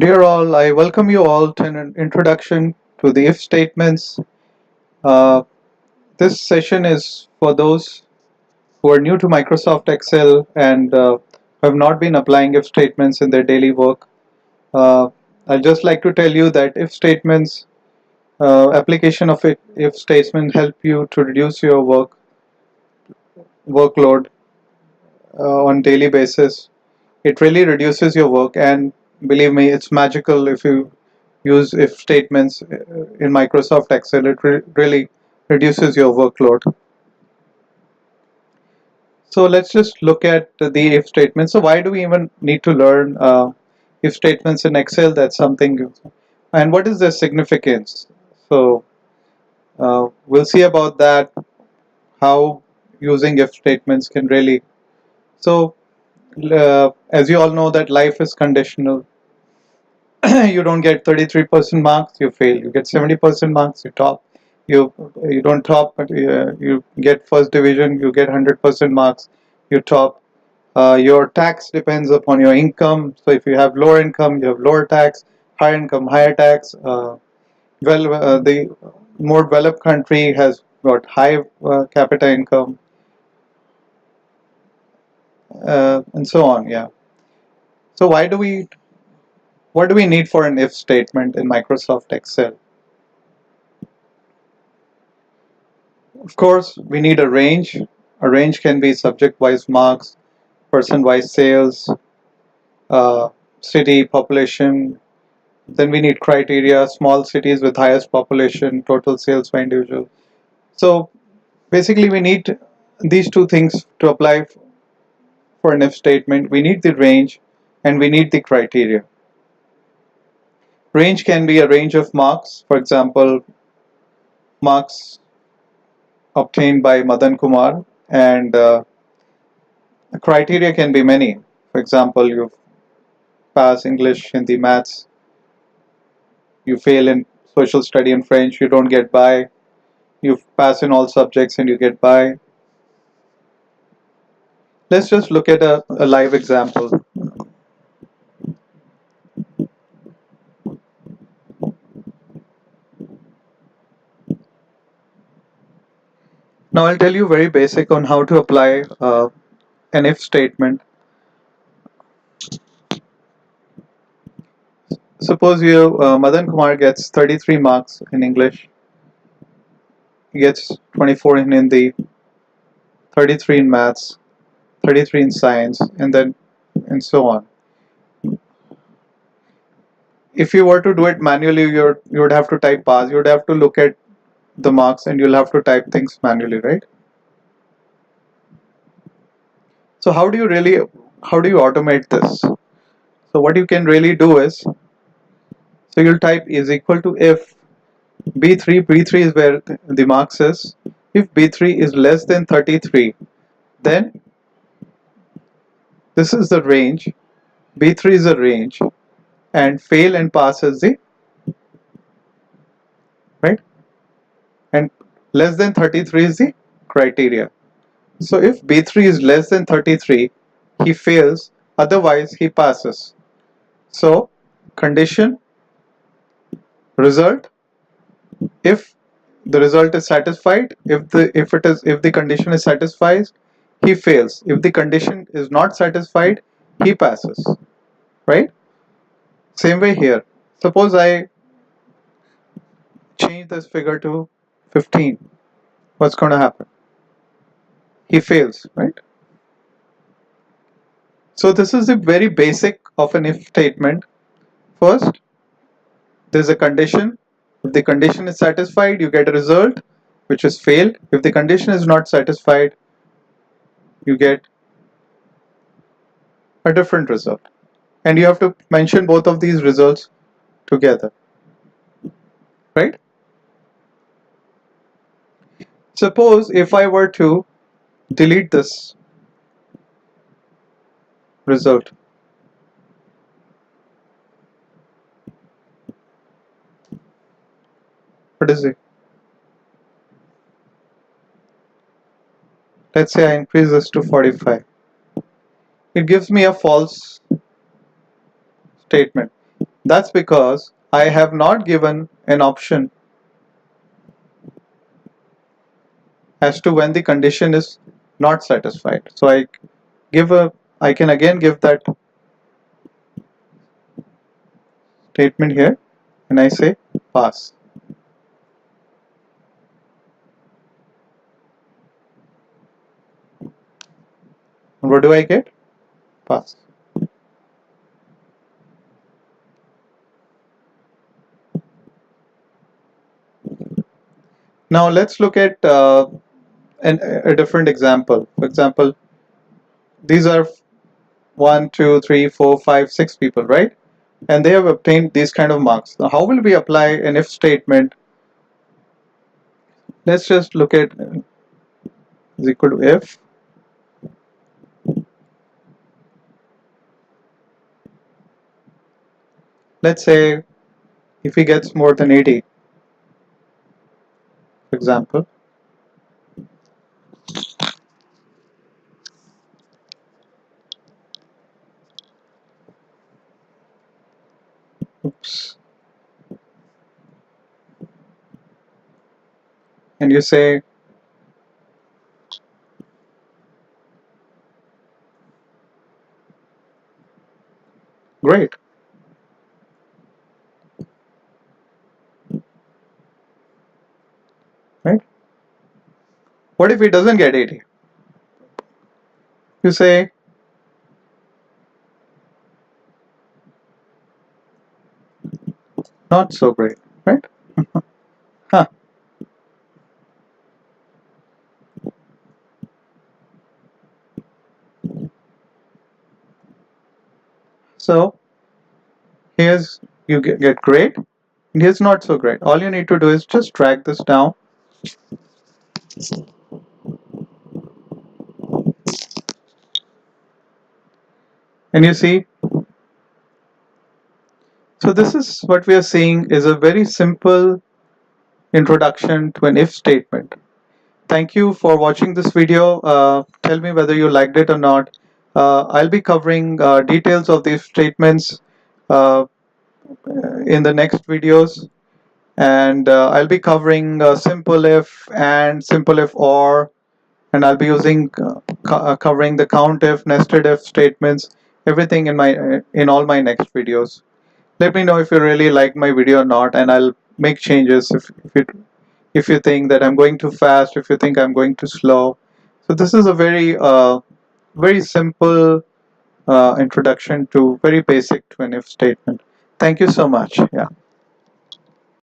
Dear all, I welcome you all to an introduction to the if statements. Uh, this session is for those who are new to Microsoft Excel and have not been applying if statements in their daily work. Uh, I'd just like to tell you that if statements, application of if statement help you to reduce your workload on daily basis. It really reduces your work, and believe me, it's magical if you use if statements in Microsoft Excel. It really reduces your workload. So let's just look at the if statement. So why do we even need to learn if statements in Excel? That's something. And what is their significance? So we'll see about that, how using if statements can really. So as you all know that life is conditional. You don't get 33% marks, you fail. You get 70% marks, you top. You don't top, but you get first division, you get 100% marks, you top. Your tax depends upon your income. So if you have lower income, you have lower tax. Higher income, higher tax. The more developed country has got high capita income, and so on. Yeah. So what do we need for an if statement in Microsoft Excel? Of course, we need a range. A range can be subject-wise marks, person-wise sales, uh, city, population. Then we need criteria, small cities with highest population, total sales by individual. So basically we need these two things to apply for an if statement. We need the range and we need the criteria. Range can be a range of marks. For example, marks obtained by Madan Kumar, and the criteria can be many. For example, you pass English, Hindi, maths, you fail in social study and French, you don't get by. You pass in all subjects and you get by. Let's just look at a live example. Now I'll tell you very basic on how to apply an if statement. Suppose Madan Kumar gets 33 marks in English, he gets 24 in Hindi, 33 in maths, 33 in science, and so on. If you were to do it manually, you would have to type pass. You would have to look at the marks and you'll have to type things manually, right? So how do you automate this? So what you can really do is, so you'll type is equal to if b3 is where the marks is. If b3 is less than 33, then this is the range. B3 is a range, and fail and pass is the right, and less than 33 is the criteria. So if B3 is less than 33, he fails, otherwise he passes. So condition, result, if the result is satisfied, if the condition is satisfied, he fails. If the condition is not satisfied, he passes. Right? Same way here. Suppose I change this figure to 15. What's going to happen? He fails, right? So this is the very basic of an if statement. First, there's a condition. If the condition is satisfied, you get a result, which is failed. If the condition is not satisfied, you get a different result. And you have to mention both of these results together, right? Suppose if I were to delete this result, what is it? Let's say I increase this to 45. It gives me a false statement. That's because I have not given an option as to when the condition is not satisfied. So I can again give that statement here and I say pass. And what do I get? Pass. Now let's look at a different example. For example, these are 1, 2, 3, 4, 5, 6 people, right? And they have obtained these kind of marks. Now, how will we apply an if statement? Let's just look at is equal to if let's say if he gets more than 80, for example, oops, and you say great, right? What if he doesn't get 80? You say not so great, right? Huh. So here's you get great, and here's not so great. All you need to do is just drag this down, and you see. So this is what we are seeing is a very simple introduction to an if statement. Thank you for watching this video. Tell me whether you liked it or not. I'll be covering details of these statements uh, in the next videos, and I'll be covering simple if and simple if or, and I'll be using covering the count if, nested if statements, everything in all my next videos. Let me know if you really like my video or not, and I'll make changes if you think that I'm going too fast, if you think I'm going too slow. So this is a very simple introduction to very basic to an if statement. Thank you so much. Yeah.